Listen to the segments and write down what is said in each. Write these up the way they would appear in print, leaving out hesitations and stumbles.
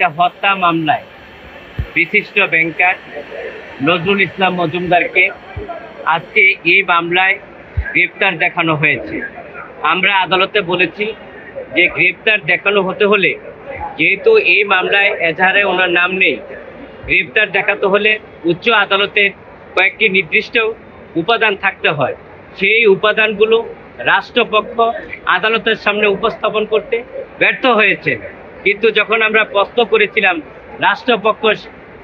একটা হত্যা মামলায় বিশিষ্ট ব্যাংকার নজরুল ইসলাম মজুমদারকে আজকে এই মামলায় গ্রেপ্তার দেখানো হয়েছে। আমরা আদালতে বলেছি যে গ্রেপ্তার দেখানো হতে হলে, যেহেতু এই মামলায় এজাহারে ওনার নাম নেই, গ্রেপ্তার দেখাতে হলে উচ্চ আদালতের কয়েকটি নির্দিষ্ট উপাদান থাকতে হয়। সেই উপাদানগুলো রাষ্ট্রপক্ষ আদালতের সামনে উপস্থাপন করতে ব্যর্থ হয়েছে। কিন্তু যখন আমরা প্রশ্ন করেছিলাম, রাষ্ট্রপক্ষ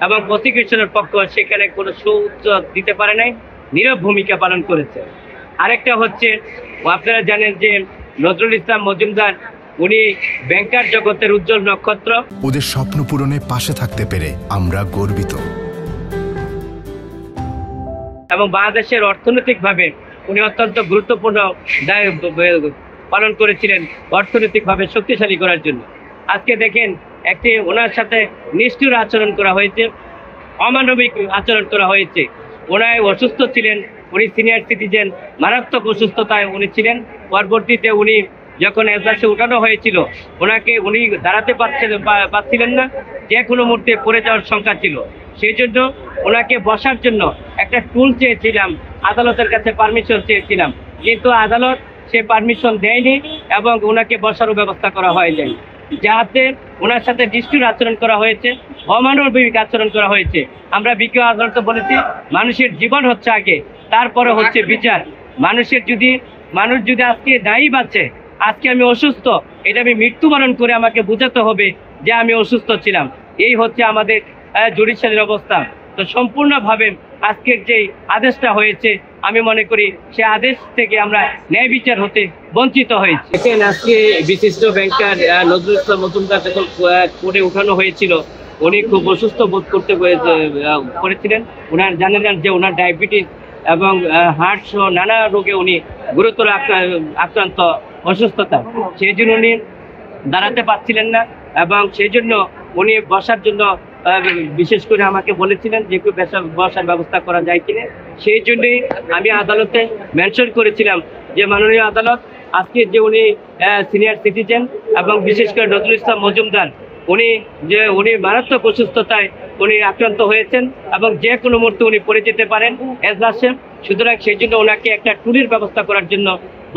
এবং প্রসিকিউশনের পক্ষ সেখানে কোনো সুউত্তর দিতে পারে নাই, নীরব ভূমিকা পালন করেছে। আরেকটা হচ্ছে, আপনারা জানেন যে নজরুল ইসলাম মজুমদার উনি ব্যাংকার জগতের উজ্জ্বল নক্ষত্র। ওদের স্বপ্ন পূরণে পাশে থাকতে পেরে আমরা গর্বিত। এবং বাংলাদেশের অর্থনৈতিকভাবে উনি অত্যন্ত গুরুত্বপূর্ণ দায়িত্ব পালন করেছিলেন অর্থনৈতিকভাবে শক্তিশালী করার জন্য। আজকে দেখেন একটি ওনার সাথে নিষ্ঠুর আচরণ করা হয়েছে, অমানবিক আচরণ করা হয়েছে। ওনায় অসুস্থ ছিলেন, উনি সিনিয়র সিটিজেন, মারাত্মক অসুস্থতায় উনি ছিলেন। পরবর্তীতে উনি যখন এজলাসে উঠানো হয়েছিল, উনি দাঁড়াতে পারছিলেন না, যে কোনো মুহূর্তে পড়ে যাওয়ার শঙ্কা ছিল। সেই জন্য ওনাকে বসার জন্য একটা টুল চেয়েছিলাম, আদালতের কাছে পারমিশন চেয়েছিলাম, কিন্তু আদালত সে পারমিশন দেয়নি এবং ওনাকে বসারও ব্যবস্থা করা হয়নি। যাতে ওনার সাথে নিষ্ঠুর আচরণ করা হয়েছে, অমানবিক আচরণ করা হয়েছে। আমরা বিকেও আদালতে বলেছি, মানুষের জীবন হচ্ছে আগে, তারপরে হচ্ছে বিচার। মানুষ যদি আজকে দায়ী বাঁচে, আজকে আমি অসুস্থ, এটা আমি মৃত্যুবরণ করে আমাকে বোঝাতে হবে যে আমি অসুস্থ ছিলাম। এই হচ্ছে আমাদের জুডিশিয়ালের অবস্থা। তো সম্পূর্ণভাবে আজকের যে আদেশটা হয়েছে, আমি মনে করি সে আদেশ থেকে আমরা ন্যায় বিচার হতে বঞ্চিত হয়েছি। দেখেন, আজকে বিশিষ্ট ব্যাংকার নজরুল ইসলাম মজুমদার যখন কোর্টে উঠানো হয়েছিল, উনি খুব অসুস্থ বোধ করেছিলেন। জানেন যে ওনার ডায়াবেটিস এবং হার্ট সহ নানা রোগে উনি গুরুতর আক্রান্ত অসুস্থতা। সেই জন্য উনি দাঁড়াতে পারছিলেন না এবং সেই জন্য উনি বসার জন্য বিশেষ করে আমাকে বলেছিলেন যে একটু বসার ব্যবস্থা করা যায় কিনা। সেই জন্যই আমি আদালতে মেনশন করেছিলাম যে মাননীয় আদালত, আজকে যে উনি সিনিয়র সিটিজেন এবং বিশেষ করে নজরুল ইসলাম মজুমদার উনি মারাত্মক অসুস্থতায় উনি আক্রান্ত হয়েছেন এবং যে কোনো মুহূর্তে উনি পড়ে যেতে পারেন এজলাসে। সুতরাং সেই জন্য ওনাকে একটা টুলির ব্যবস্থা করার জন্য,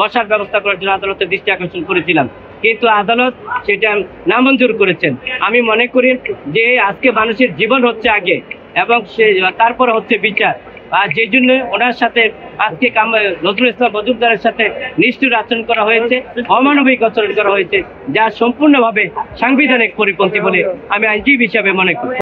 বসার ব্যবস্থা করার জন্য আদালতের দৃষ্টি আকর্ষণ করেছিলাম, কিন্তু আদালত সেটা নামঞ্জুর করেছেন। আমি মনে করি যে আজকে মানুষের জীবন হচ্ছে আগে এবং তারপরে হচ্ছে বিচার। আর যে জন্য ওনার সাথে আজকে নজরুল ইসলাম মজুমদারের সাথে নিষ্ঠুর আচরণ করা হয়েছে, অমানবিক আচরণ করা হয়েছে, যা সম্পূর্ণভাবে সাংবিধানিক পরিপন্থী বলে আমি আইনজীবী হিসাবে মনে করি।